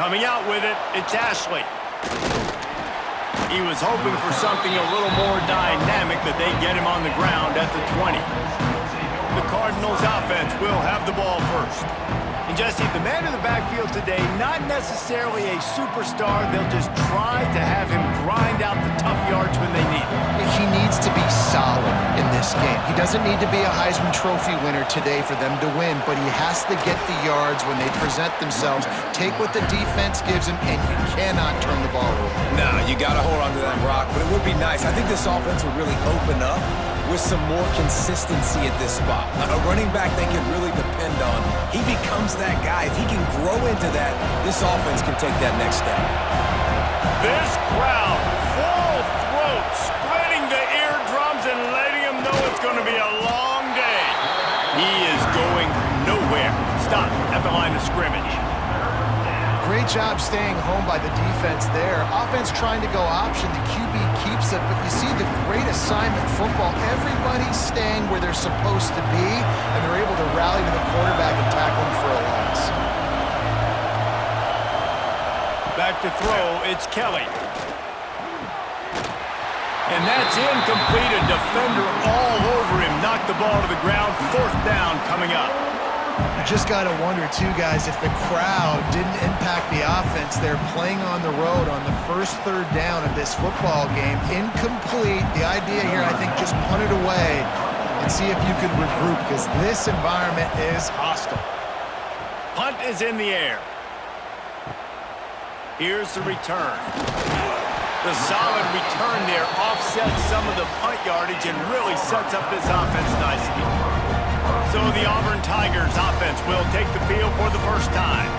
Coming out with it, it's Ashley. He was hoping for something a little more dynamic, but they get him on the ground at the 20. The Cardinals offense will have the ball first. And Jesse, the man in the backfield today, not necessarily a superstar. They'll just try to have him grind out the tough yards when they need it. He needs to be solid in this game. He doesn't need to be a Heisman Trophy winner today for them to win, but he has to get the yards when they present themselves. Take what the defense gives him, and you cannot turn the ball over. No, you got to hold on to that rock, but it would be nice. I think this offense would really open up with some more consistency at this spot. A running back they can really depend on. He becomes that guy. If he can grow into that, this offense can take that next step. This crowd, full throat, splitting the eardrums and letting them know it's going to be a long day. He is going nowhere. Stop at the line of scrimmage. Great job staying home by the defense there. Offense trying to go option. The QB keeps it, but you see the great assignment football. Everybody's staying where they're supposed to be, and they're able to rally to the quarterback and tackle him for a loss. Back to throw, it's Kelly. And that's incomplete. A defender all over him. Knocked the ball to the ground. 4th down coming up. You just got to wonder, too, guys, if the crowd didn't impact the offense. They're playing on the road on the first 3rd down of this football game. Incomplete. The idea here, I think, just punt it away and see if you could regroup, because this environment is hostile. Punt is in the air. Here's the return. The solid return there offsets some of the punt yardage and really sets up this offense nicely. So the Auburn Tigers offense will take the field for the first time.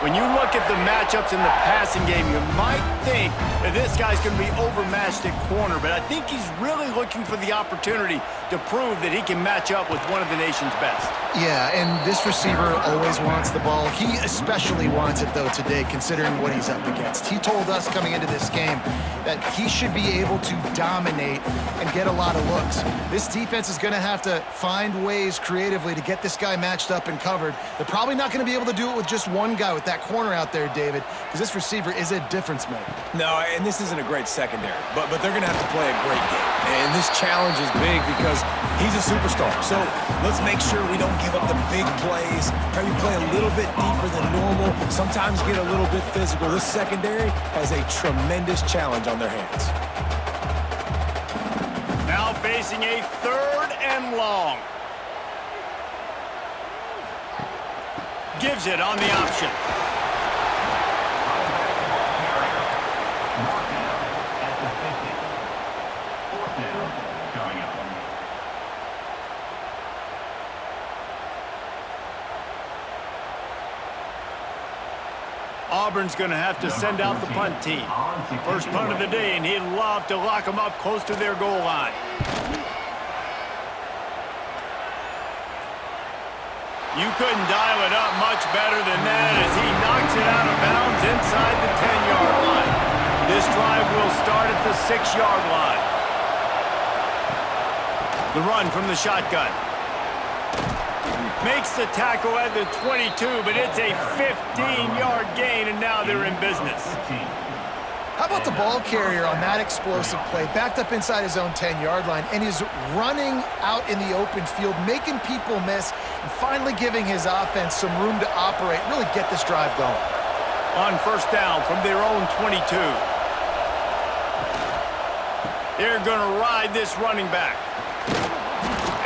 When you look at the matchups in the passing game, you might think that this guy's going to be overmatched at corner, but I think he's really looking for the opportunity to prove that he can match up with one of the nation's best. Yeah, and this receiver always wants the ball. He especially wants it, though, today, considering what he's up against. He told us coming into this game that he should be able to dominate and get a lot of looks. This defense is going to have to find ways creatively to get this guy matched up and covered. They're probably not going to be able to do it with just one guy with that corner out there, David, because this receiver is a difference maker. No, and this isn't a great secondary, but they're going to have to play a great game. And this challenge is big because he's a superstar. So let's make sure we don't give up the big plays. Maybe play a little bit deeper than normal. Sometimes get a little bit physical. This secondary has a tremendous challenge on their hands. Now facing a 3rd and long. Gives it on the option. Auburn's going to have to send out the punt team. First punt of the day, and he'd love to lock them up close to their goal line. You couldn't dial it up much better than that as he knocks it out of bounds inside the 10-yard line. This drive will start at the 6-yard line. The run from the shotgun. Makes the tackle at the 22, but it's a 15-yard gain, and now they're in business. How about the ball carrier on that explosive play? Backed up inside his own 10-yard line, and is running out in the open field, making people miss, and finally giving his offense some room to operate, really get this drive going. On 1st down from their own 22. They're going to ride this running back.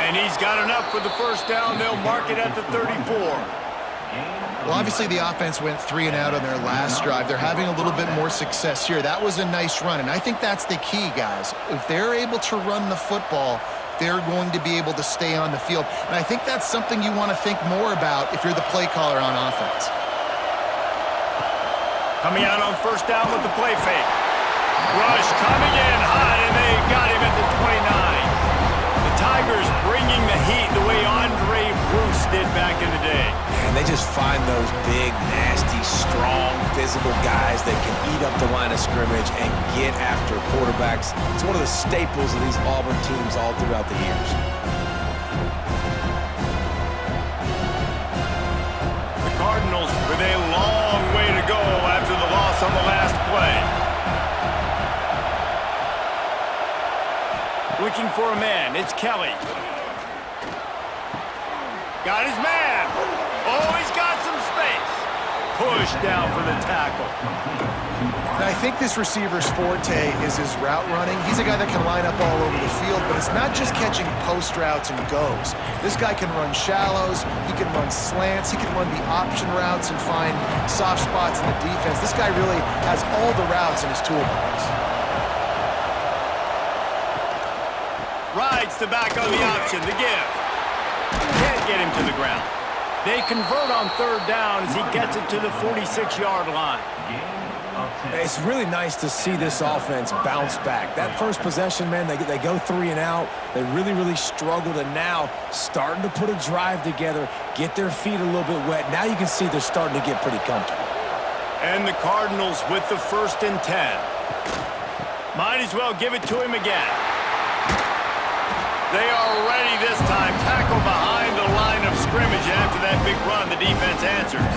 And he's got enough for the 1st down. They'll mark it at the 34. Well, obviously the offense went 3 and out on their last drive. They're having a little bit more success here. That was a nice run, and I think that's the key, guys. If they're able to run the football, they're going to be able to stay on the field. And I think that's something you want to think more about if you're the play caller on offense. Coming out on 1st down with the play fake. Rush coming in hot, and they got him at the 29. The Tigers bringing the heat the way Andre Bruce did back in the day. And they just find those big, nasty, strong, physical guys that can eat up the line of scrimmage and get after quarterbacks. It's one of the staples of these Auburn teams all throughout the years. The Cardinals with a long way to go looking for a man. It's Kelly. Got his man. Oh, he's got some space. Push down for the tackle. Now, I think this receiver's forte is his route running. He's a guy that can line up all over the field, but it's not just catching post routes and goes. This guy can run shallows, he can run slants, he can run the option routes and find soft spots in the defense. This guy really has all the routes in his toolbox. Rides the back on the option, the give. Can't get him to the ground. They convert on third down as he gets it to the 46-yard line. It's really nice to see this offense bounce back. That first possession, man, they go 3 and out. They really struggled, and now starting to put a drive together, get their feet a little bit wet. Now you can see they're starting to get pretty comfortable. And the Cardinals with the 1st and 10. Might as well give it to him again. They are ready this time. Tackle behind the line of scrimmage. After that big run, the defense answers.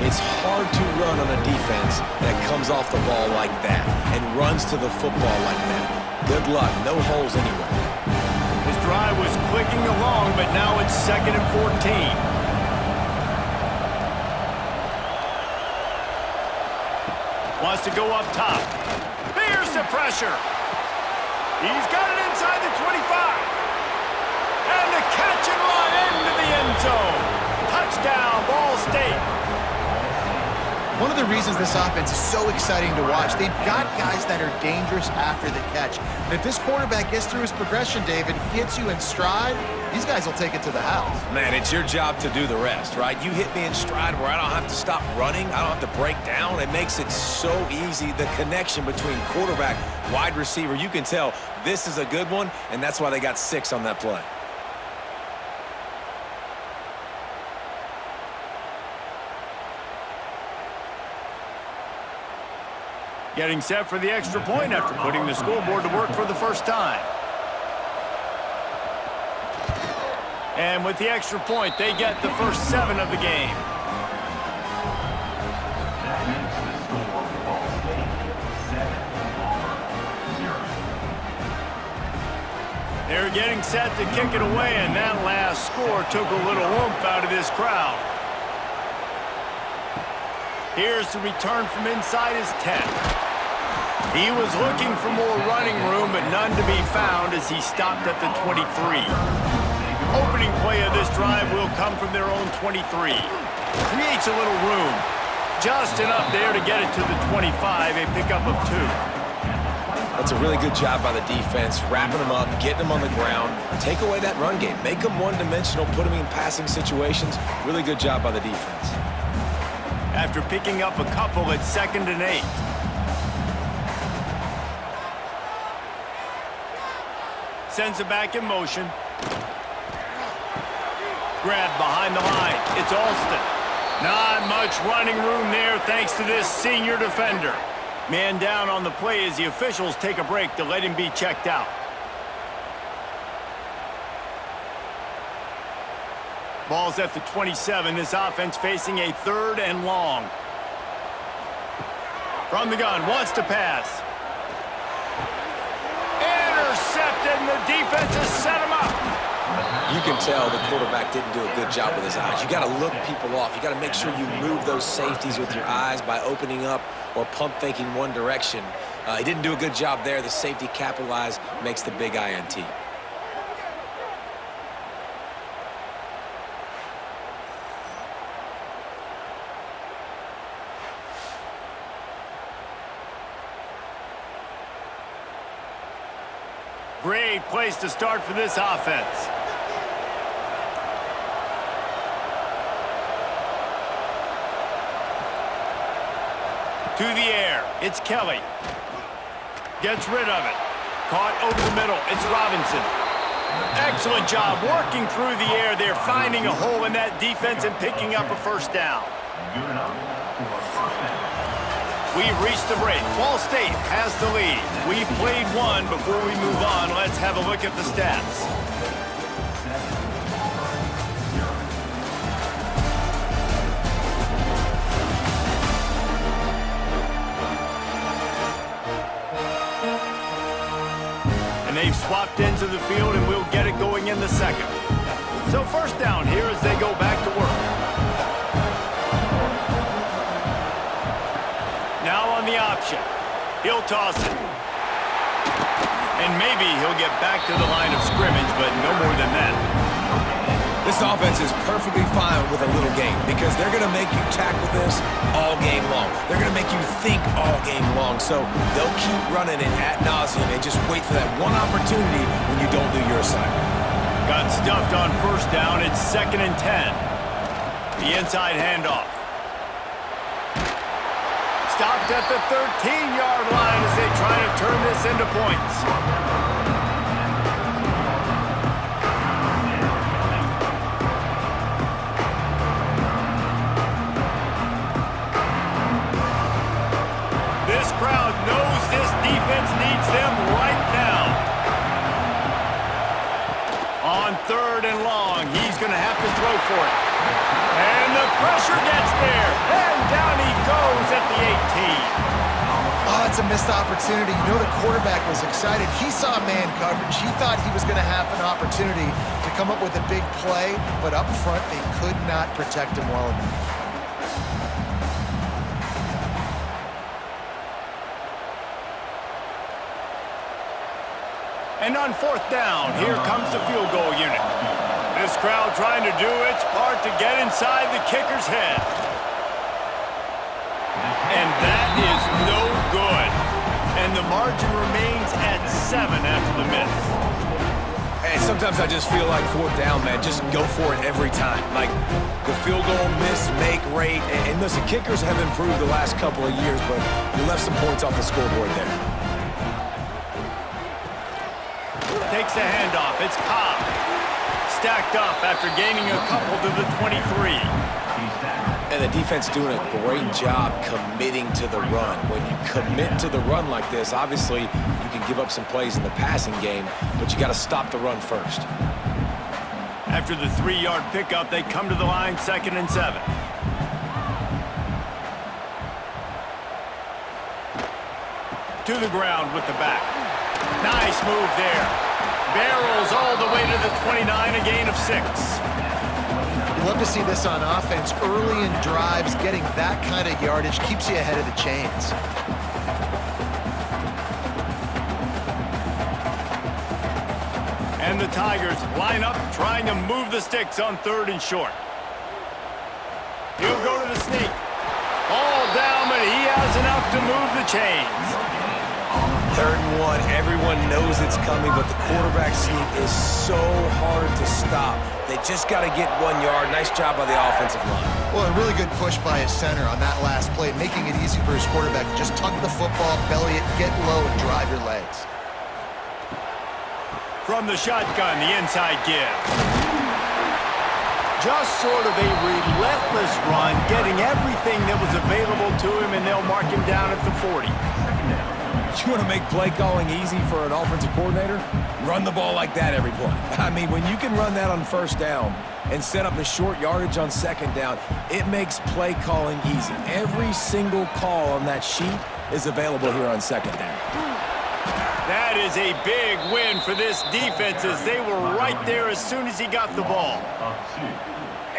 It's hard to run on a defense that comes off the ball like that and runs to the football like that. Good luck. No holes anywhere. His drive was clicking along, but now it's 2nd and 14. Wants to go up top. Here's the pressure. He's got it inside the 25. And the catch and run into the end zone. Touchdown, Ball State. One of the reasons this offense is so exciting to watch, they've got guys that are dangerous after the catch. And if this quarterback gets through his progression, David, hits you in stride, these guys will take it to the house. Man, it's your job to do the rest, right? You hit me in stride where I don't have to stop running. I don't have to break down. It makes it so easy. The connection between quarterback, wide receiver, you can tell this is a good one, and that's why they got 6 on that play. Getting set for the extra point after putting the scoreboard to work for the first time. And with the extra point, they get the first 7 of the game. They're getting set to kick it away, and that last score took a little oomph out of this crowd. Here's the return from inside his 10. He was looking for more running room, but none to be found as he stopped at the 23. Opening play of this drive will come from their own 23. Creates a little room. Just enough there to get it to the 25, a pickup of 2. That's a really good job by the defense, wrapping them up, getting them on the ground. Take away that run game. Make them one-dimensional, put them in passing situations. Really good job by the defense. After picking up a couple at 2nd and 8. Sends it back in motion. Grabbed behind the line. It's Alston. Not much running room there thanks to this senior defender. Man down on the play as the officials take a break to let him be checked out. Ball's at the 27. This offense facing a 3rd and long. From the gun, wants to pass. Intercepted, and the defense has set him up. You can tell the quarterback didn't do a good job with his eyes. You got to look people off. You got to make sure you move those safeties with your eyes by opening up or pump faking one direction. He didn't do a good job there. The safety capitalized, makes the big INT. Great place to start for this offense. To the air, it's Kelly. Gets rid of it. Caught over the middle, it's Robinson. Excellent job working through the air. They're finding a hole in that defense and picking up a first down. We've reached the break. Ball State has the lead. We've played one. Before we move on, let's have a look at the stats. And they've swapped into the field, and we'll get it going in the second. So first down here as they go back to work. Now on the option. He'll toss it. And maybe he'll get back to the line of scrimmage, but no more than that. This offense is perfectly fine with a little game because they're going to make you tackle this all game long. They're going to make you think all game long. So they'll keep running it ad nauseum and just wait for that one opportunity when you don't do your assignment. Got stuffed on first down. It's 2nd and 10. The inside handoff. Stopped at the 13-yard line as they try to turn this into points. This crowd knows this defense needs them right now. On 3rd and long, he's going to have to throw for it. And the pressure gets there. And down he goes at the 18. Oh, it's a missed opportunity. You know the quarterback was excited. He saw man coverage. He thought he was going to have an opportunity to come up with a big play, but up front they could not protect him well enough. And on 4th down, here comes the field goal unit. This crowd trying to do its part to get inside the kicker's head. And that is no good. And the margin remains at 7 after the miss. And sometimes I just feel like 4th down, man, just go for it every time. Like the field goal miss-make rate. And listen, kickers have improved the last couple of years, but you left some points off the scoreboard there. Takes a handoff. It's Cobb. Stacked up after gaining a couple to the 23. And the defense doing a great job committing to the run. When you commit to the run like this, obviously you can give up some plays in the passing game, but you got to stop the run first. After the 3-yard pickup, they come to the line 2nd and 7. To the ground with the back. Nice move there. Barrels all the way to the 29, a gain of 6. You love to see this on offense. Early in drives, getting that kind of yardage keeps you ahead of the chains. And the Tigers line up, trying to move the sticks on 3rd and short. He'll go to the sneak. All down, but he has enough to move the chains. 3rd and 1, everyone knows it's coming, but the quarterback sneak is so hard to stop. They just got to get 1 yard. Nice job by the offensive line. Well, a really good push by his center on that last play, making it easy for his quarterback to just tuck the football, belly it, get low, and drive your legs. From the shotgun, the inside give. Just sort of a relentless run, getting everything that was available to him, and they'll mark him down at the 40. You want to make play calling easy for an offensive coordinator? Run the ball like that every play. I mean, when you can run that on 1st down and set up a short yardage on 2nd down, it makes play calling easy. Every single call on that sheet is available here on 2nd down. That is a big win for this defense as they were right there as soon as he got the ball.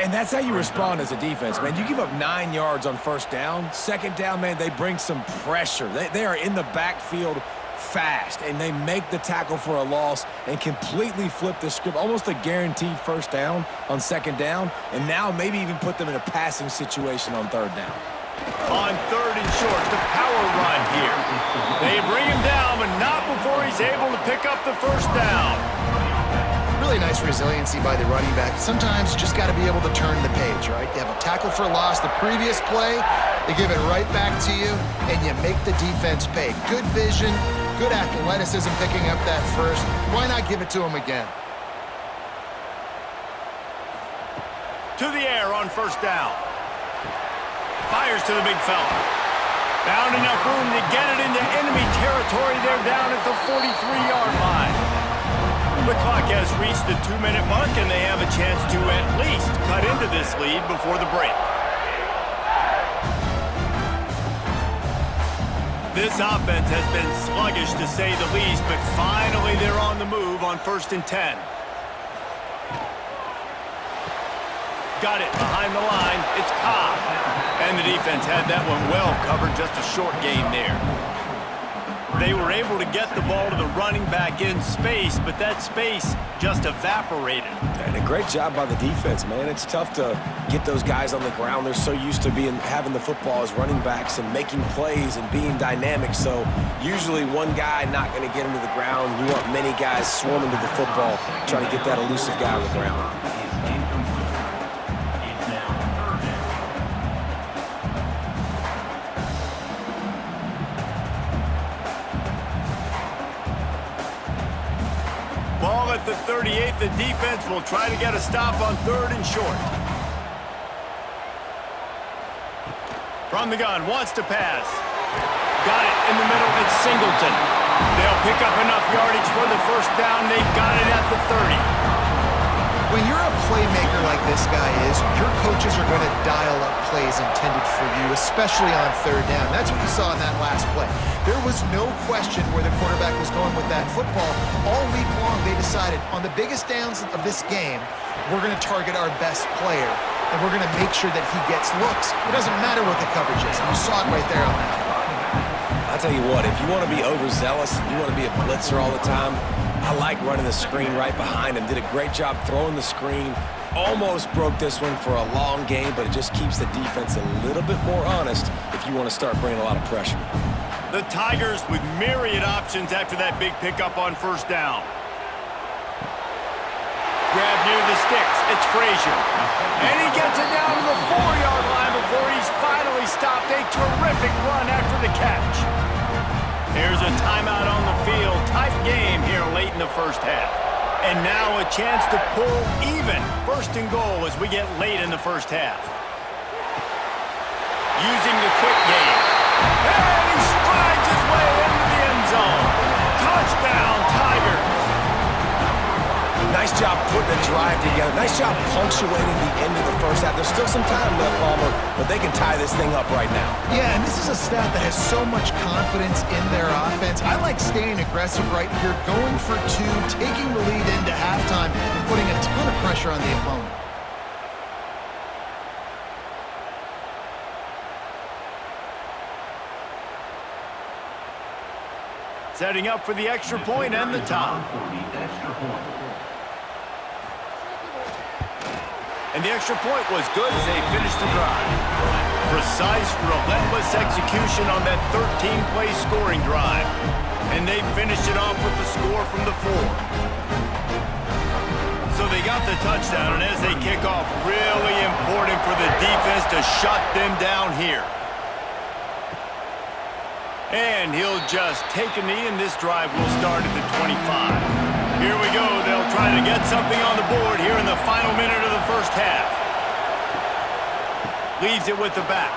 And that's how you respond as a defense, man. You give up 9 yards on 1st down. 2nd down, man, they bring some pressure. They are in the backfield fast, and they make the tackle for a loss and completely flip the script. Almost a guaranteed 1st down on 2nd down, and now maybe even put them in a passing situation on 3rd down. On 3rd and short, the power run here. They bring him down, but not before he's able to pick up the 1st down. Really nice resiliency by the running back. Sometimes you just got to be able to turn the page, right? You have a tackle for loss the previous play, they give it right back to you, and you make the defense pay. Good vision, good athleticism picking up that first. Why not give it to him again? To the air on 1st down. Fires to the big fella. Found enough room to get it into enemy territory. They're down at the 43-yard line. The clock has reached the 2-minute mark, and they have a chance to at least cut into this lead before the break. This offense has been sluggish to say the least, but finally they're on the move on 1st and 10. Got it behind the line. It's Cobb. And the defense had that one well covered, just a short gain there. They were able to get the ball to the running back in space, but that space just evaporated. And a great job by the defense, man. It's tough to get those guys on the ground. They're so used to having the football as running backs and making plays and being dynamic. So usually one guy not going to get him to the ground. You want many guys swarming to the football, trying to get that elusive guy on the ground. Ball at the 38. The defense will try to get a stop on 3rd and short. From the gun, wants to pass. Got it in the middle. It's Singleton. They'll pick up enough yardage for the 1st down. They've got it at the 30. When you're a playmaker like this guy is, your coaches are going to dial up plays intended for you, especially on 3rd down. That's what you saw in that last play. There was no question where the quarterback was going with that football. All week long, they decided on the biggest downs of this game, we're going to target our best player, and we're going to make sure that he gets looks. It doesn't matter what the coverage is. You saw it right there on that. I'll tell you what, if you want to be overzealous, you want to be a blitzer all the time, I like running the screen right behind him. Did a great job throwing the screen. Almost broke this one for a long game, but it just keeps the defense a little bit more honest if you want to start bringing a lot of pressure. The Tigers with myriad options after that big pickup on 1st down. Grab near the sticks. It's Frazier. And he gets it down to the 4-yard line before he's finally stopped. A terrific run after the catch. Here's a timeout on the field. Tight game here late in the 1st half. And now a chance to pull even. 1st and goal as we get late in the 1st half. Using the quick game. And he strides his way into the end zone. Touchdown, Tigers. Nice job putting a drive together. Nice job punctuating the end of the 1st half. There's still some time left, Palmer, but they can tie this thing up right now. Yeah, and this is a staff that has so much confidence in their offense. I like staying aggressive right here, going for 2, taking the lead into halftime, and putting a ton of pressure on the opponent. Setting up for the extra point and the tie. And the extra point was good as they finished the drive. Precise, relentless execution on that 13-play scoring drive. And they finished it off with the score from the 4. So they got the touchdown, and as they kick off, really important for the defense to shut them down here. And he'll just take a knee, and this drive will start at the 25. Here we go. They'll try to get something on the board here in the final minute of the 1st half. Leaves it with the back.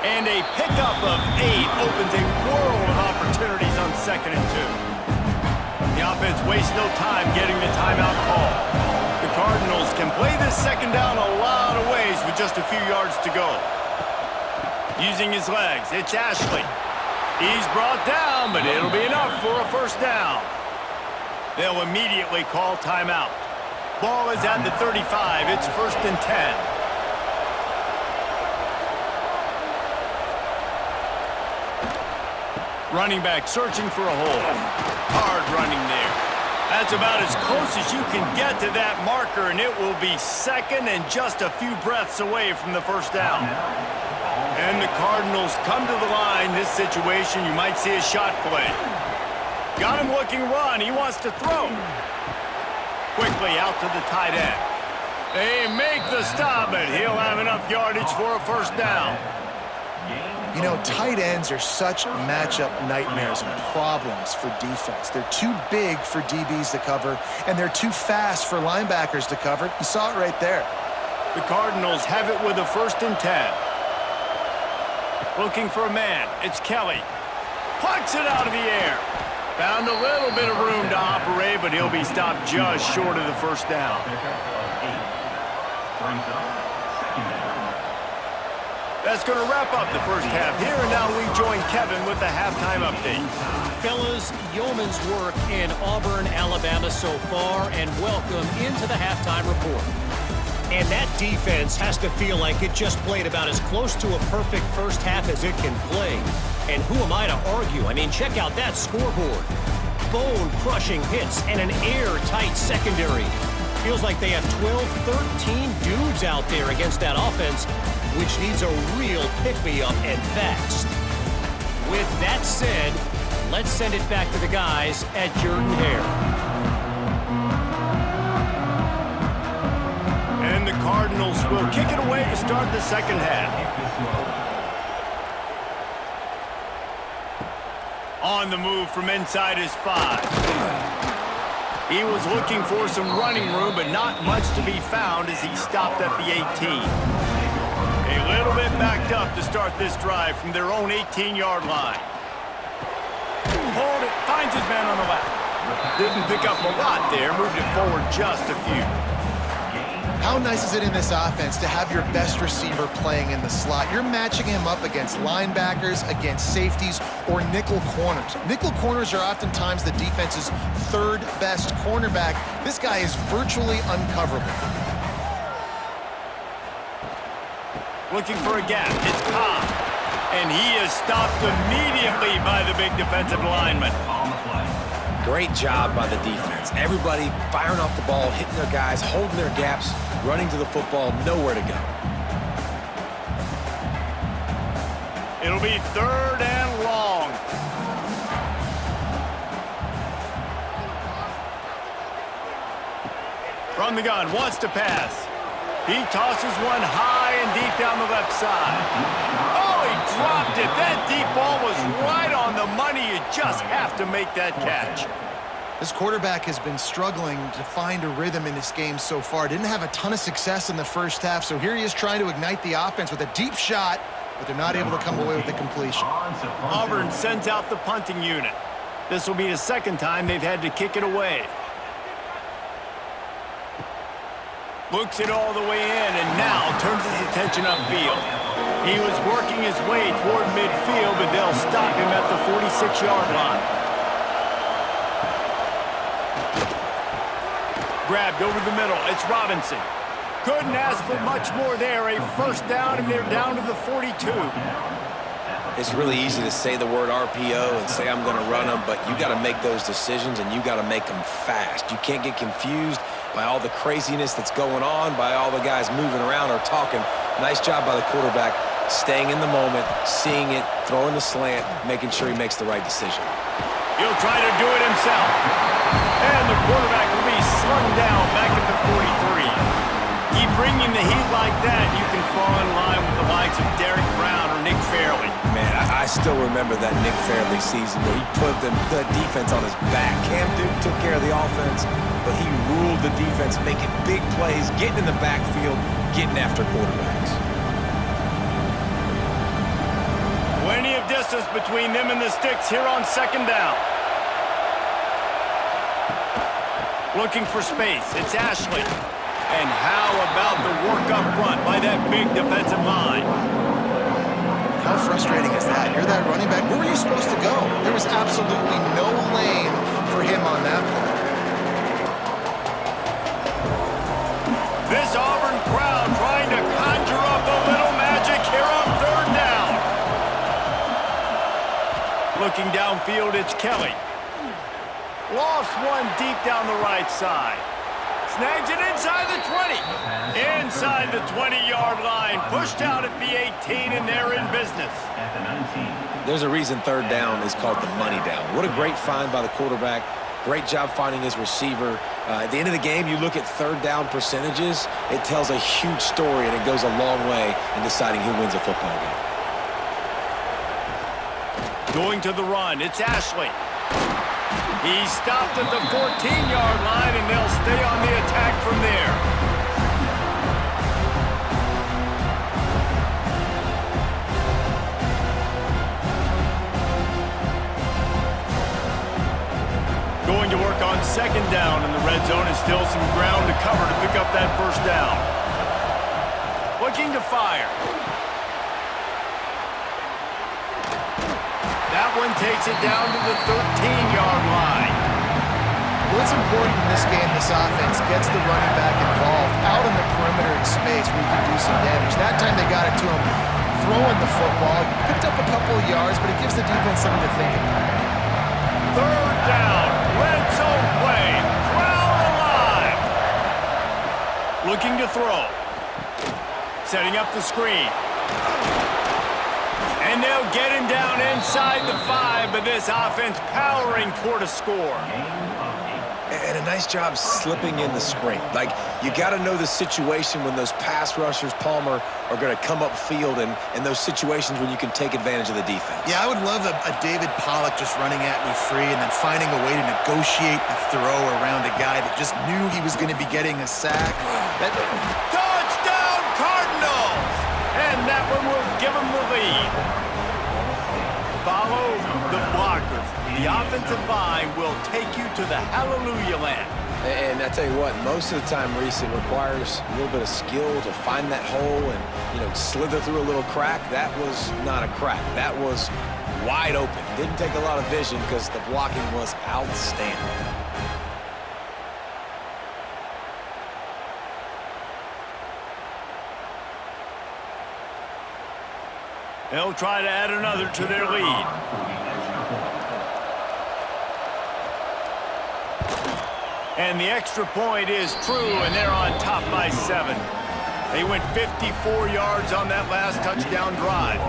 And a pickup of 8 opens a world of opportunities on 2nd and 2. The offense wastes no time getting the timeout call. The Cardinals can play this 2nd down a lot of ways with just a few yards to go. Using his legs, it's Ashley. He's brought down, but it'll be enough for a 1st down. They'll immediately call timeout. Ball is at the 35. It's 1st and 10. Running back searching for a hole. Hard running there. That's about as close as you can get to that marker, and it will be 2nd and just a few breaths away from the 1st down. And the Cardinals come to the line. This situation, you might see a shot play. Got him looking run. He wants to throw. Quickly out to the tight end. They make the stop, but he'll have enough yardage for a 1st down. You know, tight ends are such matchup nightmares and problems for defense. They're too big for DBs to cover, and they're too fast for linebackers to cover. You saw it right there. The Cardinals have it with a 1st and 10. Looking for a man. It's Kelly. Plucks it out of the air. Found a little bit of room to operate, but he'll be stopped just short of the 1st down. That's going to wrap up the first half here, and now we join Kevin with the halftime update. Fellas, yeoman's work in Auburn, Alabama so far, and welcome into the halftime report. And that defense has to feel like it just played about as close to a perfect first half as it can play. And who am I to argue? I mean, check out that scoreboard. Bone-crushing hits and an airtight secondary. Feels like they have 12, 13 dudes out there against that offense, which needs a real pick-me-up and fast. With that said, let's send it back to the guys at Jordan-Hare. And the Cardinals will kick it away to start the second half. On the move from inside his 5. He was looking for some running room, but not much to be found as he stopped at the 18. A little bit backed up to start this drive from their own 18-yard line. Hold it, finds his man on the left. Didn't pick up a lot there, moved it forward just a few. How nice is it in this offense to have your best receiver playing in the slot? You're matching him up against linebackers, against safeties, or nickel corners. Nickel corners are oftentimes the defense's third best cornerback. This guy is virtually uncoverable. Looking for a gap, it's Cobb. And he is stopped immediately by the big defensive lineman. Great job by the defense. Everybody firing off the ball, hitting their guys, holding their gaps, running to the football, nowhere to go. It'll be 3rd and long. From the gun, wants to pass. He tosses one high and deep down the left side. Oh, he dropped it. That deep ball was right on the money. You just have to make that catch. This quarterback has been struggling to find a rhythm in this game so far. Didn't have a ton of success in the first half, so here he is trying to ignite the offense with a deep shot, but they're not able to come away with the completion. Auburn sends out the punting unit. This will be the second time they've had to kick it away. Looks it all the way in, and now turns his attention upfield. He was working his way toward midfield, but they'll stop him at the 46-yard line. Grabbed over the middle. It's Robinson. Couldn't ask for much more there. A first down, and they're down to the 42. It's really easy to say the word RPO and say I'm going to run them, but you got to make those decisions, and you got to make them fast. You can't get confused by all the craziness that's going on, by all the guys moving around or talking. Nice job by the quarterback, staying in the moment, seeing it, throwing the slant, making sure he makes the right decision. He'll try to do it himself. And the quarterback will be slung down back at the 43. Keep bringing the heat like that, you can fall in line with the likes of Derek Brown or Nick Fairley. Man, I still remember that Nick Fairley season where he put the defense on his back. Cam Duke took care of the offense, but he ruled the defense, making big plays, getting in the backfield, getting after quarterbacks. Plenty of distance between them and the sticks here on second down. Looking for space. It's Ashley. And how about the work up front by that big defensive line? How frustrating is that? You're that running back. Where were you supposed to go? There was absolutely no lane for him on that play. This Auburn crowd trying to conjure up a little magic here on 3rd down. Looking downfield, it's Kelly. Lost one deep down the right side. Snags it inside the 20. Inside the 20-yard line. Pushed out at the 18, and they're in business. There's a reason 3rd down is called the money down. What a great find by the quarterback. Great job finding his receiver. At the end of the game, you look at 3rd down percentages. It tells a huge story, and it goes a long way in deciding who wins a football game. Going to the run, it's Ashley. He stopped at the 14-yard line, and they'll stay on the attack from there. Going to work on second down in the red zone, and still some ground to cover to pick up that first down. Looking to fire. one takes it down to the 13-yard line. Well, it's important in this game this offense gets the running back involved out on the perimeter in space where you can do some damage. That time they got it to him throwing the football. Picked up a couple of yards, but it gives the defense something to think about. Third down, red zone play, crowd alive. Looking to throw. Setting up the screen. And they'll get him down inside the 5, but this offense powering toward a score. And a nice job slipping in the screen. Like, you got to know the situation when those pass rushers, Palmer, are going to come upfield and those situations when you can take advantage of the defense. Yeah, I would love a David Pollock just running at me free and then finding a way to negotiate the throw around a guy that just knew he was going to be getting a sack. Touchdown, Cardinals! And that one will give them the lead. Follow the blockers. The offensive line will take you to the hallelujah land. And I tell you what, most of the time, Reese, it requires a little bit of skill to find that hole and, slither through a little crack. That was not a crack. That was wide open. Didn't take a lot of vision because the blocking was outstanding. They'll try to add another to their lead. And the extra point is true, and they're on top by 7. They went 54 yards on that last touchdown drive,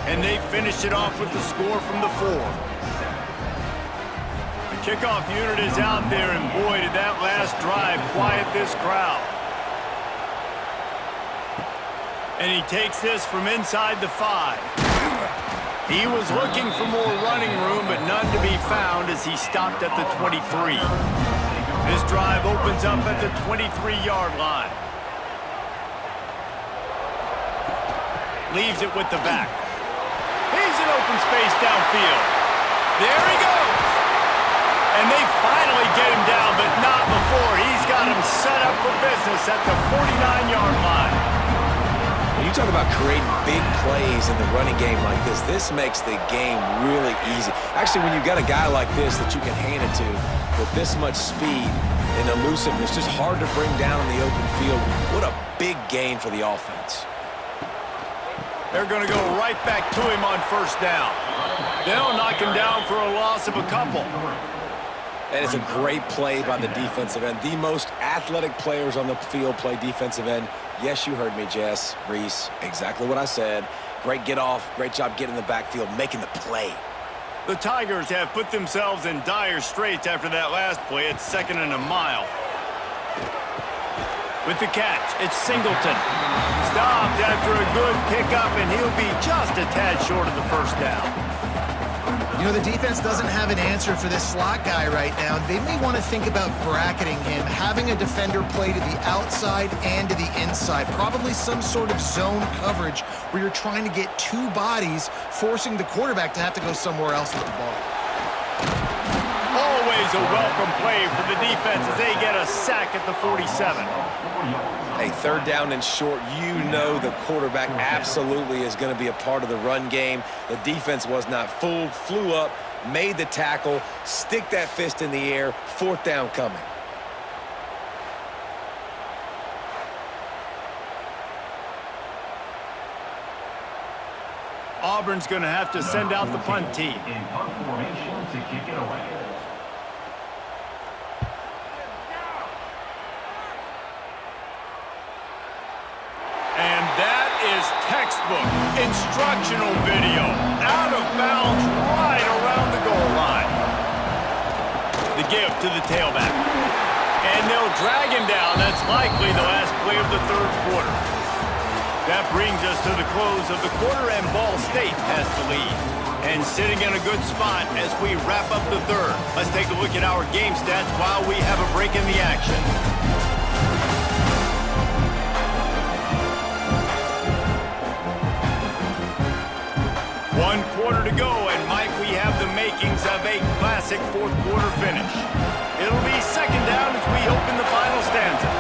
and they finished it off with the score from the 4. The kickoff unit is out there, and boy, did that last drive quiet this crowd. And he takes this from inside the 5. He was looking for more running room, but none to be found as he stopped at the 23. This drive opens up at the 23-yard line. Leaves it with the back. He's in open space downfield. There he goes. And they finally get him down, but not before. He's got him set up for business at the 49-yard line. When you talk about creating big plays in the running game like this makes the game really easy. Actually, when you've got a guy like this that you can hand it to with this much speed and elusiveness, just hard to bring down in the open field. What a big gain for the offense. They're going to go right back to him on first down. They'll knock him down for a loss of a couple. That is a great play by the defensive end. The most athletic players on the field play defensive end. Yes, you heard me, Jess, Reese. Exactly what I said. Great get off. Great job getting in the backfield, making the play. The Tigers have put themselves in dire straits after that last play. It's 2nd and a mile. With the catch, it's Singleton. Stopped after a good pickup, and he'll be just a tad short of the first down. The defense doesn't have an answer for this slot guy right now. They may want to think about bracketing him, having a defender play to the outside and to the inside. Probably some sort of zone coverage where you're trying to get 2 bodies, forcing the quarterback to have to go somewhere else with the ball. Always a welcome play for the defense as they get a sack at the 47. Hey, 3rd down and short, the quarterback absolutely is going to be a part of the run game. The defense was not fooled, flew up, made the tackle, stick that fist in the air, 4th down coming. Auburn's going to have to send out the punt team. In punt formation to kick it away. And that is textbook instructional video. Out of bounds right around the goal line. The give to the tailback. And they'll drag him down. That's likely the last play of the 3rd quarter. That brings us to the close of the quarter, and Ball State has the lead. And sitting in a good spot as we wrap up the 3rd. Let's take a look at our game stats while we have a break in the action. 1 quarter to go, and Mike, we have the makings of a classic 4th quarter finish. It'll be 2nd down as we open the final stanza.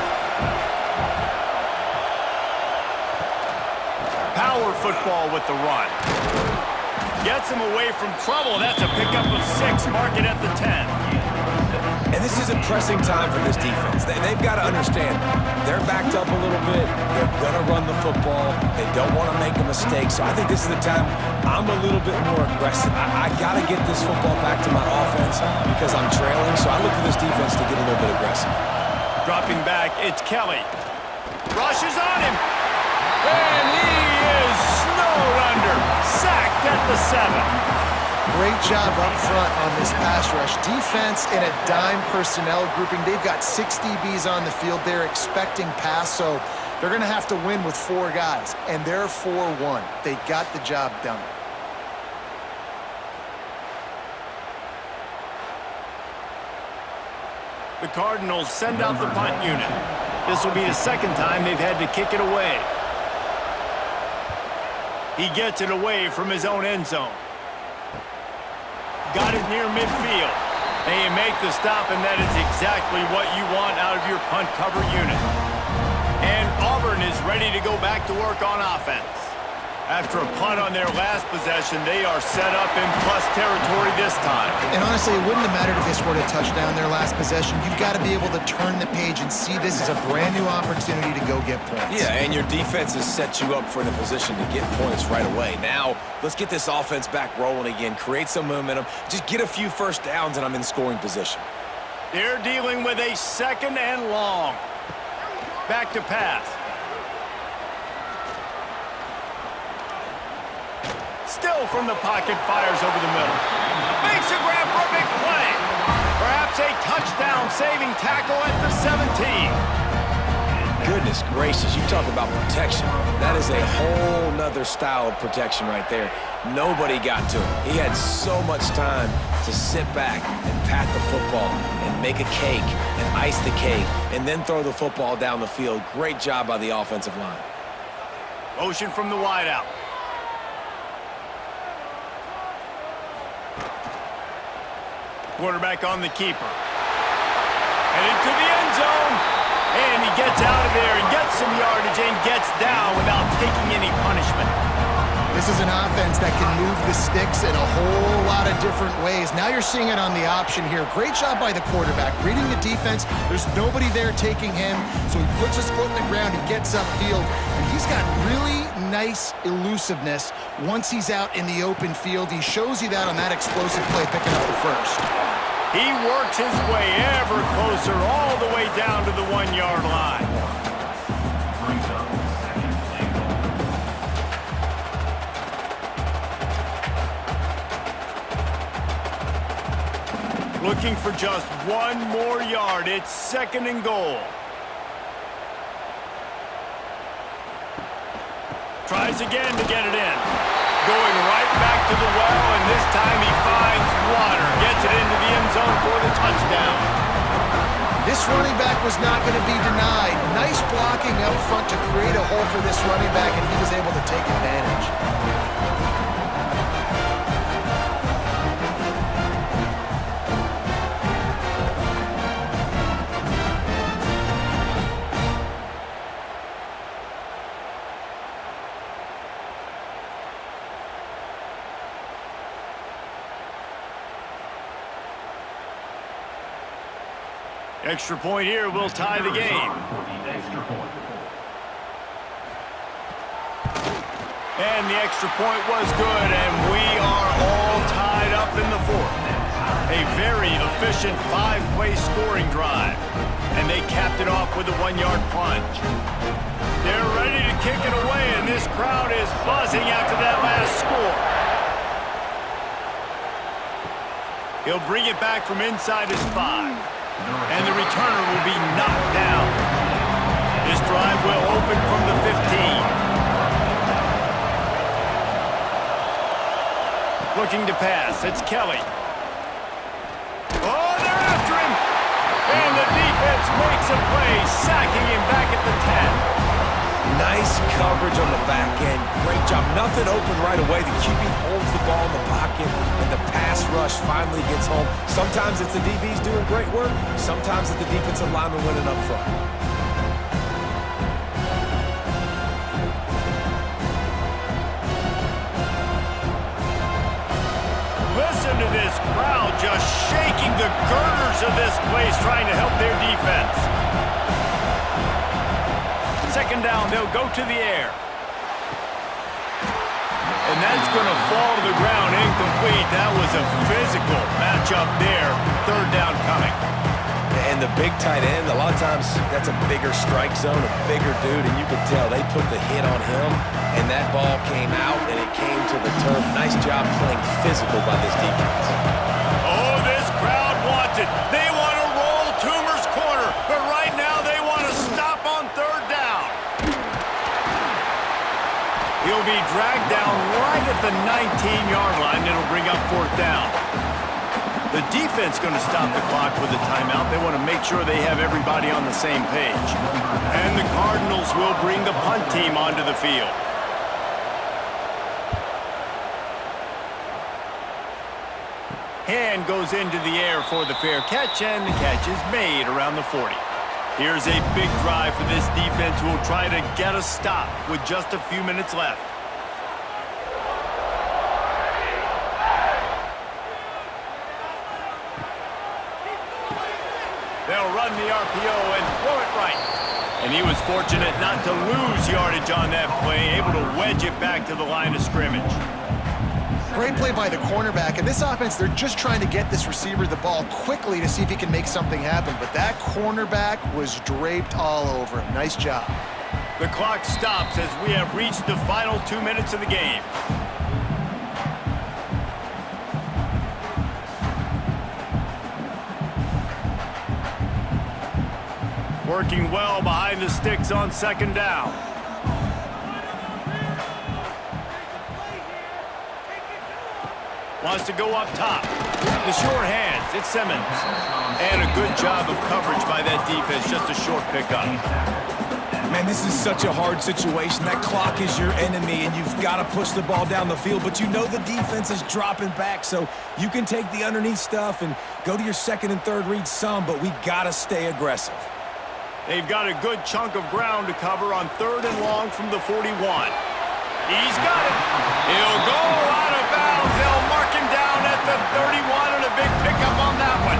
Power football with the run. Gets him away from trouble. That's a pickup of 6. Mark it at the 10. And this is a pressing time for this defense. They've got to understand, they're backed up a little bit. They're going to run the football. They don't want to make a mistake. So I think this is the time I'm a little bit more aggressive. I got to get this football back to my offense because I'm trailing. So I look for this defense to get a little bit aggressive. Dropping back, it's Kelly. Rushes on him. And he is snowed under. Sacked at the 7. Great job up front on this pass rush. Defense in a dime personnel grouping. They've got 6 DBs on the field. They're expecting pass, so they're going to have to win with 4 guys, and they're 4-1. They got the job done. The Cardinals send out the punt unit. This will be the second time they've had to kick it away. He gets it away from his own end zone. Got it near midfield. They make the stop, and that is exactly what you want out of your punt cover unit. And Auburn is ready to go back to work on offense. After a punt on their last possession, they are set up in plus territory this time. And honestly, it wouldn't have mattered if they scored a touchdown their last possession. You've got to be able to turn the page and see this as a brand new opportunity to go get points. Yeah, and your defense has set you up for the position to get points right away. Now, let's get this offense back rolling again, create some momentum, just get a few first downs, and I'm in scoring position. They're dealing with a 2nd and long. Back to pass. Still from the pocket, fires over the middle. Makes a grab for a big play. Perhaps a touchdown-saving tackle at the 17. Goodness gracious, you talk about protection. That is a whole nother style of protection right there. Nobody got to him. He had so much time to sit back and pat the football and make a cake and ice the cake and then throw the football down the field. Great job by the offensive line. Motion from the wideout. Quarterback on the keeper. Headed to the end zone. And he gets out of there and gets some yardage and gets down without taking any punishment. This is an offense that can move the sticks in a whole lot of different ways. Now you're seeing it on the option here. Great job by the quarterback. Reading the defense, there's nobody there taking him, so he puts his foot in the ground, he gets upfield, and he's got really nice elusiveness once he's out in the open field. He shows you that on that explosive play, picking up the first. He works his way ever closer all the way down to the 1-yard line. Brings up second and goal. Looking for just 1 more yard. It's 2nd and goal. Tries again to get it in. Going right back to the well, and this time he finds water. Gets it into the end zone for the touchdown. This running back was not going to be denied. Nice blocking up front to create a hole for this running back, and he was able to take advantage. Extra point here will tie the game. For the extra point. And the extra point was good, and we are all tied up in the 4th. A very efficient 5-play scoring drive. And they capped it off with a 1-yard plunge. They're ready to kick it away, and this crowd is buzzing after that last score. He'll bring it back from inside his 5. And the returner will be knocked down. This drive will open from the 15. Looking to pass, it's Kelly. Oh, they're after him! And the defense makes a play, sacking him back at the 10. Nice coverage on the back end. Great job. Nothing open right away. The QB holds the ball in the pocket, and the pass rush finally gets home. Sometimes it's the DBs doing great work. Sometimes it's the defensive lineman winning up front. to this crowd just shaking the girders of this place, trying to help their defense. Second down, they'll go to the air. And that's going to fall to the ground incomplete. That was a physical matchup there. Third down coming. And the big tight end, a lot of times that's a bigger strike zone, a bigger dude, and you could tell they put the hit on him, and that ball came out, and it came to the turf. Nice job playing physical by this defense. Oh, this crowd wants it. They want to roll Toomer's corner, but right now they want to stop on third down. He'll be dragged down right at the 19-yard line. It'll bring up fourth down. The defense going to stop the clock with a timeout. They want to make sure they have everybody on the same page. And the Cardinals will bring the punt team onto the field. Hand goes into the air for the fair catch, and the catch is made around the 40. Here's a big drive for this defense who will try to get a stop with just a few minutes left. They'll run the RPO and throw it right. And he was fortunate not to lose yardage on that play, able to wedge it back to the line of scrimmage. Great play by the cornerback. And this offense, they're just trying to get this receiver the ball quickly to see if he can make something happen. But that cornerback was draped all over him. Nice job. The clock stops as we have reached the final 2 minutes of the game. Working well behind the sticks on second down. Wants to go up top. The short hands, it's Simmons. And a good job of coverage by that defense, just a short pickup. Man, this is such a hard situation. That clock is your enemy, and you've got to push the ball down the field, but you know the defense is dropping back, so you can take the underneath stuff and go to your second and third read some, but we got to stay aggressive. They've got a good chunk of ground to cover on third and long from the 41. He's got it. He'll go out of bounds. They'll mark him down at the 31 and a big pickup on that one.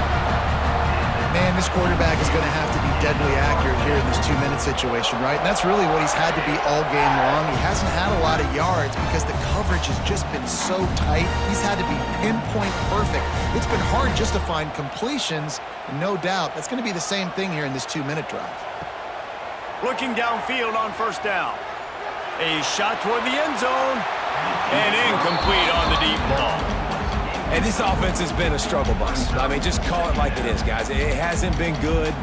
Man, this quarterback is going to have to be deadly accurate here in this 2-minute situation, right? And that's really what he's had to be all game long. He hasn't had a lot of yards because the coverage has just been so tight. He's had to be pinpoint perfect. It's been hard just to find completions, and no doubt that's going to be the same thing here in this 2-minute drive. Looking downfield on first down. A shot toward the end zone, and incomplete on the deep ball. And this offense has been a struggle bus. I mean, just call it like it is, guys. It hasn't been good,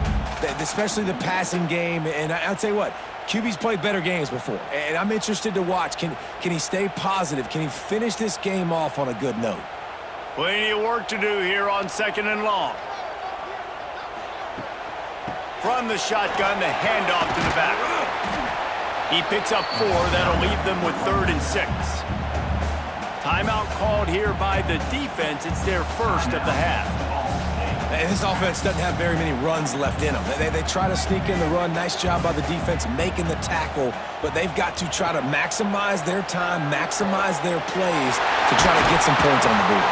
especially the passing game. And I'll tell you what, QB's played better games before. And I'm interested to watch. Can he stay positive? Can he finish this game off on a good note? Plenty of work to do here on second and long. From the shotgun, the handoff to the back. He picks up 4. That'll leave them with 3rd and 6. Timeout called here by the defense. It's their first of the half. And this offense doesn't have very many runs left in them. They try to sneak in the run. Nice job by the defense making the tackle. But they've got to try to maximize their time, maximize their plays to try to get some points on the board.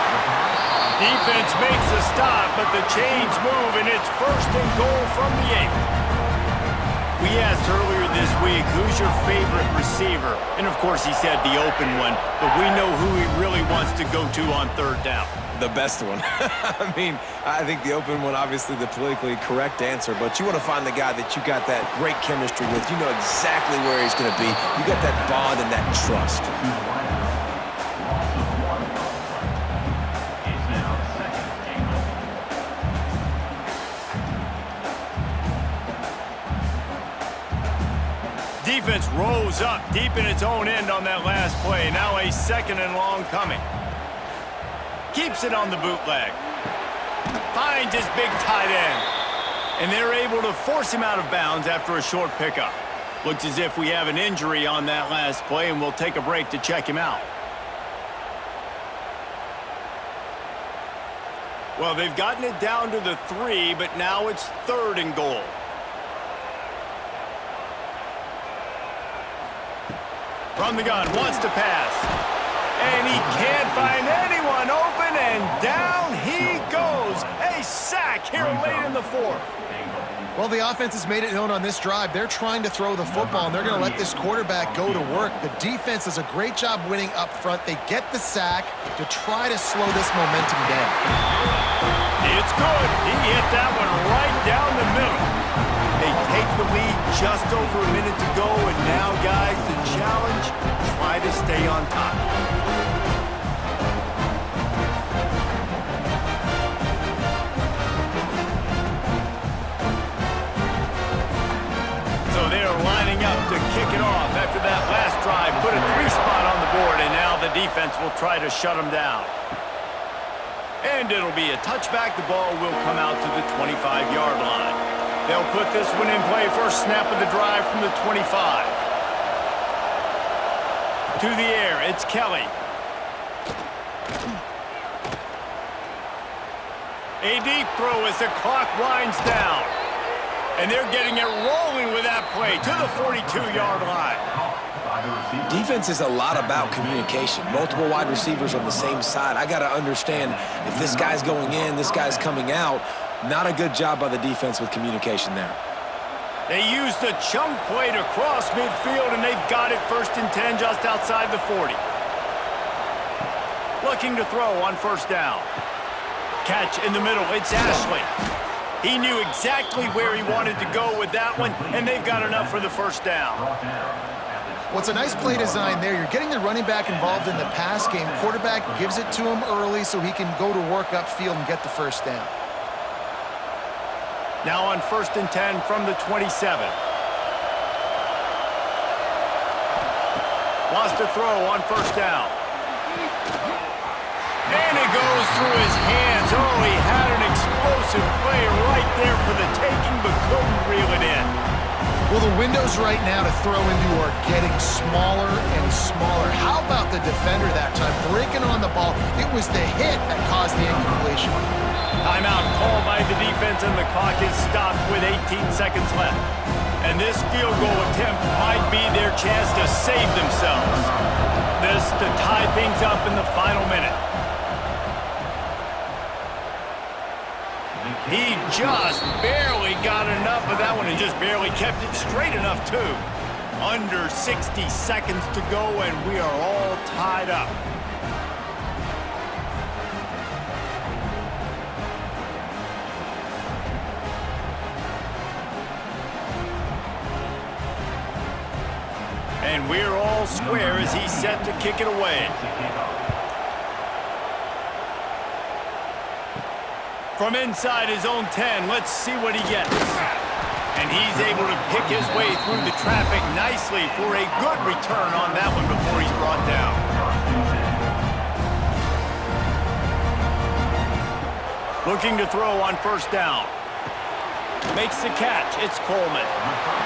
Defense makes a stop, but the chains move, and it's 1st and goal from the 8. We asked earlier this week, who's your favorite receiver? And, of course, he said the open one, but we know who he really wants to go to on third down. The best one. I mean, I think the open one, obviously the politically correct answer, but you want to find the guy that you got that great chemistry with. You know exactly where he's going to be. You got that bond and that trust. Defense rose up deep in its own end on that last play. Now a 2nd and long coming. Keeps it on the bootleg. Finds his big tight end. And they're able to force him out of bounds after a short pickup. Looks as if we have an injury on that last play, and we'll take a break to check him out. Well, they've gotten it down to the 3, but now it's 3rd and goal. From the gun, wants to pass. And he can't find anyone open, and down back here late in the fourth. Well, the offense has made it known on this drive. They're trying to throw the football, and they're going to let this quarterback go to work. The defense does a great job winning up front. They get the sack to try to slow this momentum down. It's good. He hit that one right down the middle. They take the lead just over a minute to go, and now, guys, the challenge, try to stay on top. So they're lining up to kick it off after that last drive. Put a 3-spot on the board, and now the defense will try to shut them down. And it'll be a touchback. The ball will come out to the 25-yard line. They'll put this one in play. First snap of the drive from the 25. To the air, it's Kelly. A deep throw as the clock winds down. And they're getting it rolling with that play to the 42-yard line. Defense is a lot about communication. Multiple wide receivers on the same side. I got to understand if this guy's going in, this guy's coming out. Not a good job by the defense with communication there. They used the chunk play to cross midfield, and they've got it 1st and 10 just outside the 40. Looking to throw on first down. Catch in the middle. It's Ashley. He knew exactly where he wanted to go with that one, and they've got enough for the first down. Well, it's a nice play design there. You're getting the running back involved in the pass game. Quarterback gives it to him early so he can go to work upfield and get the first down. Now on 1st and 10 from the 27. Wants to throw on first down. And it goes through his hands. Oh, he had an explosive play right there for the taking, but couldn't reel it in. Well, the windows right now to throw into are getting smaller and smaller. How about the defender that time breaking on the ball? It was the hit that caused the incompletion. Timeout called by the defense, and the clock is stopped with 18 seconds left. And this field goal attempt might be their chance to save themselves. This to tie things up in the final minute. He just barely got enough of that one and just barely kept it straight enough, too. Under 60 seconds to go, and we are all tied up. And we're all square as he's set to kick it away. From inside his own 10, let's see what he gets. And he's able to pick his way through the traffic nicely for a good return on that one before he's brought down. Looking to throw on first down. Makes the catch. It's Coleman.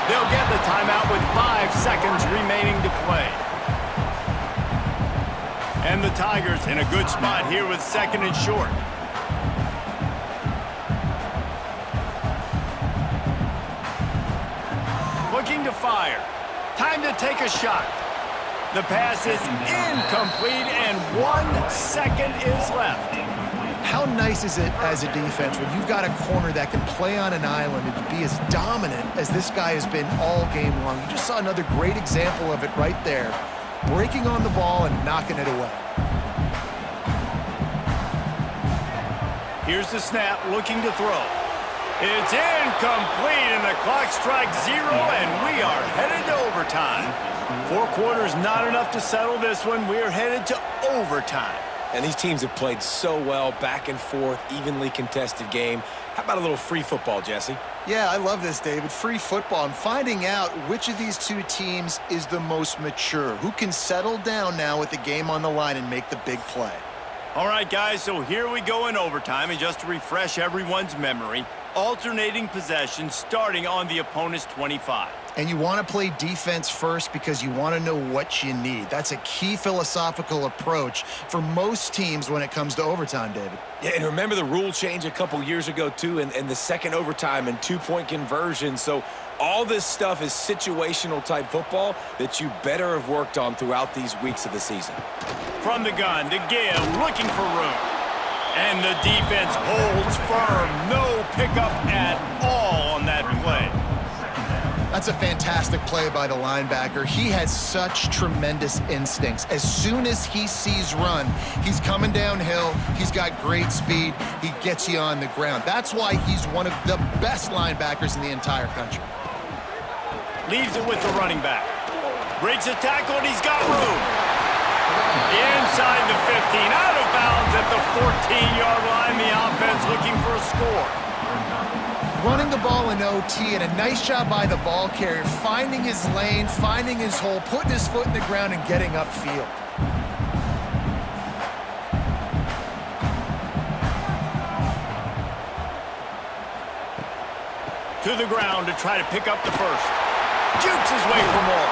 They'll get the timeout with 5 seconds remaining to play. And the Tigers in a good spot here with 2nd and short. Looking to fire. Time to take a shot. The pass is incomplete, and 1 second is left. How nice is it as a defense when you've got a corner that can play on an island and be as dominant as this guy has been all game long? You just saw another great example of it right there, breaking on the ball and knocking it away. Here's the snap, looking to throw. It's incomplete, and the clock strikes 0, and we are headed to overtime. 4 quarters not enough to settle this one. We're headed to overtime. And these teams have played so well, back and forth, evenly contested game. How about a little free football, Jesse? Yeah, I love this, David. Free football and finding out which of these two teams is the most mature, who can settle down now with the game on the line and make the big play. All right, guys, so here we go in overtime, and just to refresh everyone's memory, alternating possession starting on the opponent's 25. And you want to play defense first because you want to know what you need. That's a key philosophical approach for most teams when it comes to overtime, David. Yeah, and remember the rule change a couple years ago, too, and the second overtime and 2-point conversion. So all this stuff is situational-type football that you better have worked on throughout these weeks of the season. From the gun, to give, looking for room. And the defense holds firm. No pickup at all on that play. That's a fantastic play by the linebacker. He has such tremendous instincts. As soon as he sees run, he's coming downhill. He's got great speed. He gets you on the ground. That's why he's one of the best linebackers in the entire country. Leaves it with the running back. Breaks a tackle, and he's got room. Inside the 15, out of bounds at the 14-yard line. The offense looking for a score. Running the ball in OT, and a nice job by the ball carrier, finding his lane, finding his hole, putting his foot in the ground, and getting upfield. To the ground to try to pick up the first. Jukes his way for more.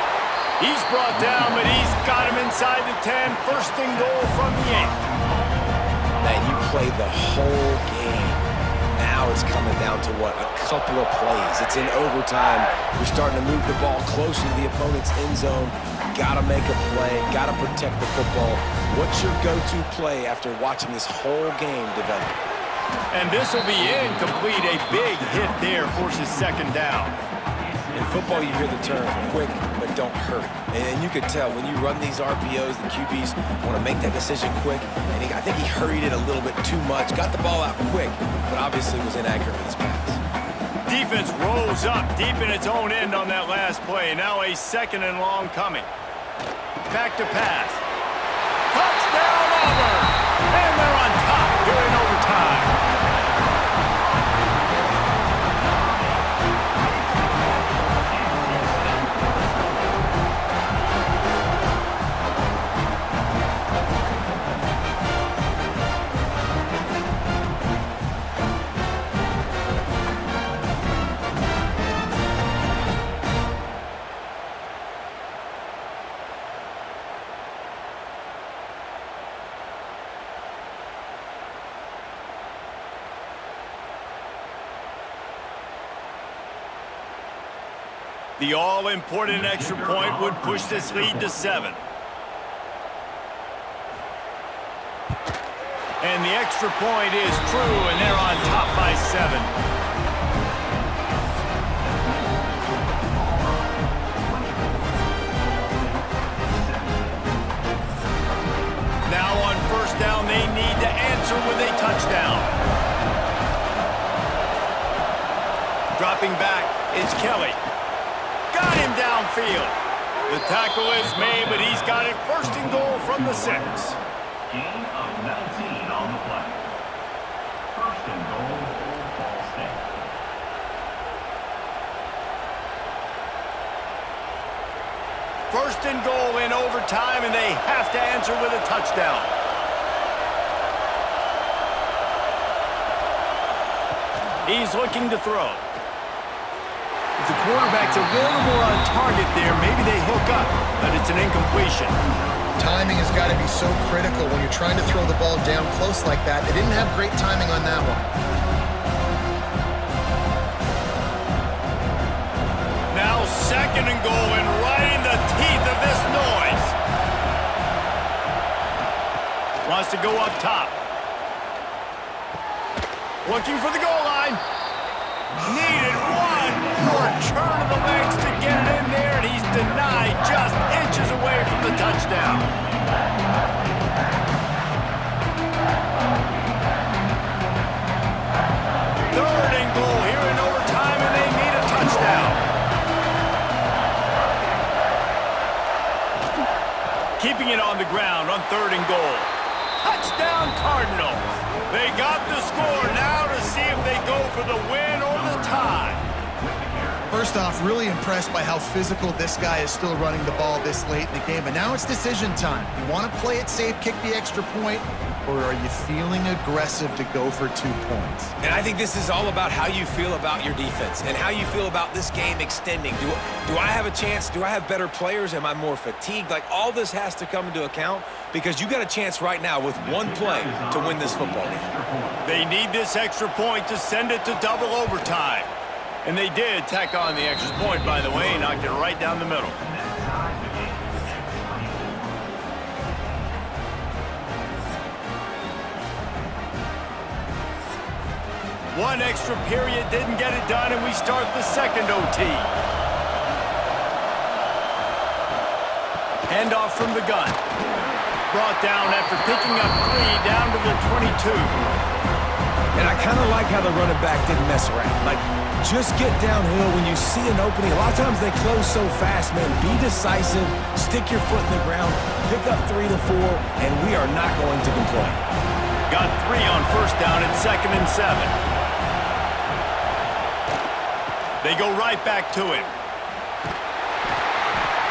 He's brought down, but he's got him inside the 10. First and goal from the 8. Man, you play the whole game. Now it's coming down to, what, a couple of plays. It's in overtime. You're starting to move the ball closer to the opponent's end zone. Got to make a play. Got to protect the football. What's your go-to play after watching this whole game develop? And this will be incomplete. A big hit there forces second down. In football, you hear the term quick, but don't hurry. And you could tell when you run these RPOs, the QBs want to make that decision quick. And I think he hurried it a little bit too much. Got the ball out quick, but obviously was inaccurate with his pass. Defense rolls up deep in its own end on that last play. Now a second and long coming. Back to pass. Touchdown, Auburn! And they're on top here in overtime. The all-important extra point would push this lead to 7. And the extra point is true, and they're on top by 7. Now on first down, they need to answer with a touchdown. Dropping back, it's Kelly. Got him downfield. The tackle is made, but he's got it first and goal from the 6. Gain of 19 on the play. First and goal, Old Ball State. First and goal in overtime, and they have to answer with a touchdown. He's looking to throw. If the quarterback's a little more on target there, maybe they hook up, but it's an incompletion. Timing has got to be so critical when you're trying to throw the ball down close like that. They didn't have great timing on that one. Now second and goal, and right in the teeth of this noise. Wants to go up top. Looking for the goal line. Needed one more turn of the legs to get it in there, and he's denied just inches away from the touchdown. Third and goal here in overtime, and they need a touchdown. Keeping it on the ground on third and goal. Touchdown, Cardinals. They got the score now to see if they go for the win or the tie. First off, really impressed by how physical this guy is still running the ball this late in the game. But now it's decision time. You want to play it safe, kick the extra point, or are you feeling aggressive to go for 2 points? And I think this is all about how you feel about your defense and how you feel about this game extending. Do I have a chance? Do I have better players? Am I more fatigued? Like, all this has to come into account because you got a chance right now with one play to win this football game. They need this extra point to send it to double overtime. And they did tack on the extra point, by the way, knocked it right down the middle. One extra period didn't get it done, and we start the second OT. Handoff from the gun. Brought down after picking up 3 down to the 22. And I kind of like how the running back didn't mess around. Like, just get downhill when you see an opening. A lot of times they close so fast, man. Be decisive, stick your foot in the ground, pick up 3 to 4, and we are not going to complain. Got 3 on first down and 2nd and 7. They go right back to him.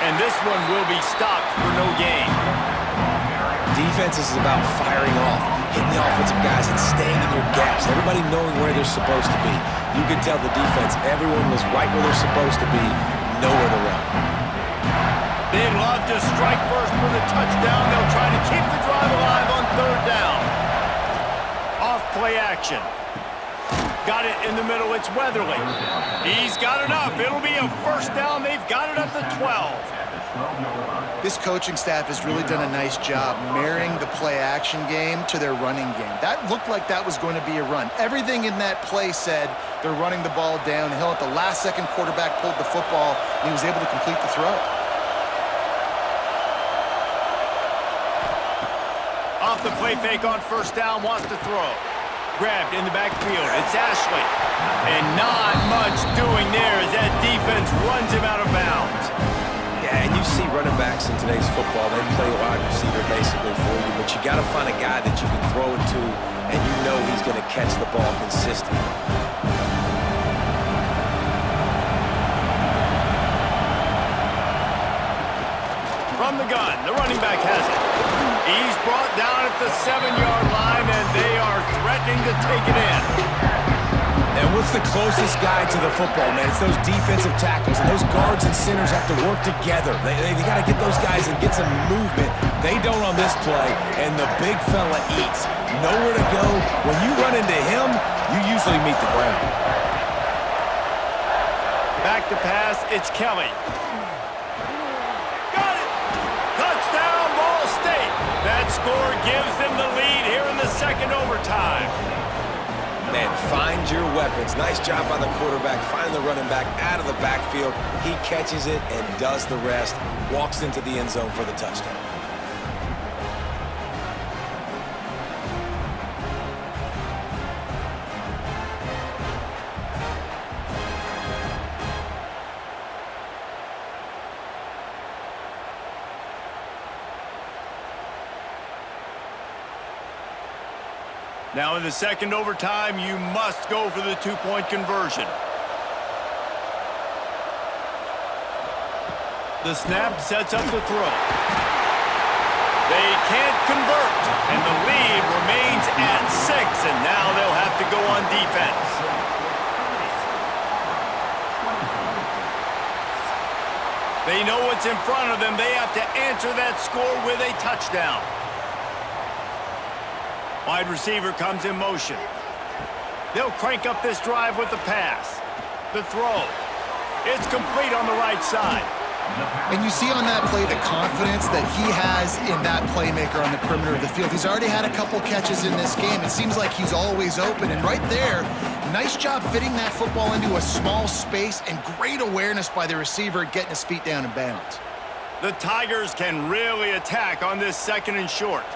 And this one will be stopped for no gain. Defense is about firing off, hitting the offensive guys, and staying in your gaps. Everybody knowing where they're supposed to be. You can tell the defense, everyone was right where they're supposed to be, nowhere to run. They'd love to strike first with a touchdown. They'll try to keep the drive alive on 3rd down. Off play action. Got it in the middle. It's Weatherly. He's got enough. It'll be a first down. They've got it at the 12. This coaching staff has really done a nice job marrying the play-action game to their running game. That looked like that was going to be a run. Everything in that play said they're running the ball downhill. At the last second, quarterback pulled the football, and he was able to complete the throw. Off the play fake on first down, wants to throw. Grabbed in the backfield. It's Ashley. And not much doing there as that defense runs him out of bounds. Yeah, and you see running backs in today's football, they play wide receiver basically for you, but you got to find a guy that you can throw it to, and you know he's going to catch the ball consistently. From the gun, the running back has it. He's brought down at the 7-yard line, and they are threatening to take it in. And what's the closest guy to the football, man? It's those defensive tackles, and those guards and centers have to work together. They got to get those guys and get some movement. They don't on this play, and the big fella eats. Nowhere to go. When you run into him, you usually meet the ground. Back to pass, it's Kelly. Got it! Touchdown, Ball State! That score gives them the lead here in the second overtime. Man, find your weapons. Nice job by the quarterback. Find the running back out of the backfield. He catches it and does the rest. Walks into the end zone for the touchdown. Now in the second overtime, you must go for the 2-point conversion. The snap sets up the throw. They can't convert, and the lead remains at 6, and now they'll have to go on defense. They know what's in front of them. They have to answer that score with a touchdown. Wide receiver comes in motion. They'll crank up this drive with the pass. The throw. It's complete on the right side. And you see on that play the confidence that he has in that playmaker on the perimeter of the field. He's already had a couple catches in this game. It seems like he's always open. And right there, nice job fitting that football into a small space, and great awareness by the receiver getting his feet down in bounds. The Tigers can really attack on this 2nd and short.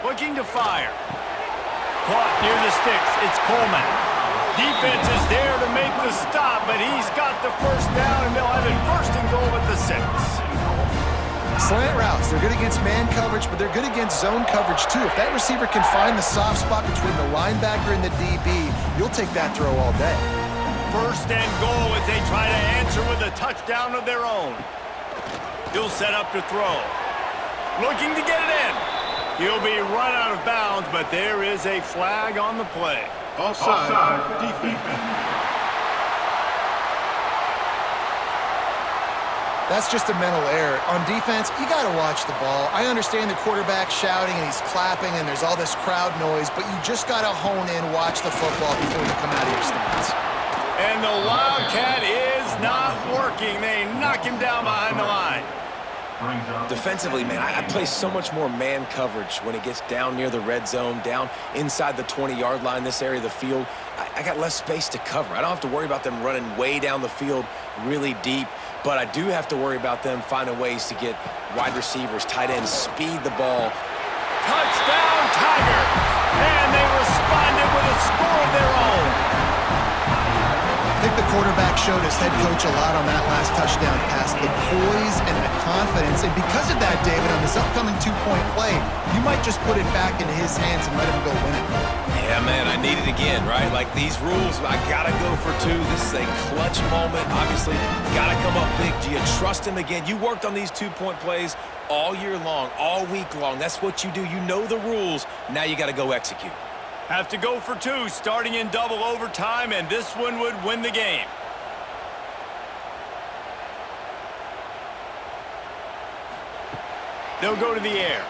Looking to fire. Caught near the sticks. It's Coleman. Defense is there to make the stop, but he's got the first down, and they'll have it 1st and goal at the 6. Slant routes, they're good against man coverage, but they're good against zone coverage too. If that receiver can find the soft spot between the linebacker and the DB, you'll take that throw all day. 1st and goal as they try to answer with a touchdown of their own. He'll set up to throw. Looking to get it in. He'll be run out of bounds, but there is a flag on the play. Offside. Defense. That's just a mental error. On defense, you got to watch the ball. I understand the quarterback shouting and he's clapping and there's all this crowd noise, but you just got to hone in, watch the football before you come out of your stance. And the Wildcat is not working. They knock him down behind the line. Brings up Defensively, man, I play so much more man coverage when it gets down near the red zone, down inside the 20-yard line, this area of the field. I got less space to cover. I don't have to worry about them running way down the field really deep, but I do have to worry about them finding ways to get wide receivers, tight ends, speed the ball. Touchdown, Tiger! And they responded with a score of their own. I think the quarterback showed his head coach a lot on that last touchdown pass, the poise and the confidence. And because of that, David, on this upcoming two-point play, you might just put it back into his hands and let him go win it. Yeah, man, I need it again, right? Like these rules, I got to go for two. This is a clutch moment. Obviously, got to come up big. Do you trust him again? You worked on these two-point plays all year long, all week long. That's what you do. You know the rules. Now you got to go execute. Have to go for two, starting in double overtime, and this one would win the game. They'll go to the air.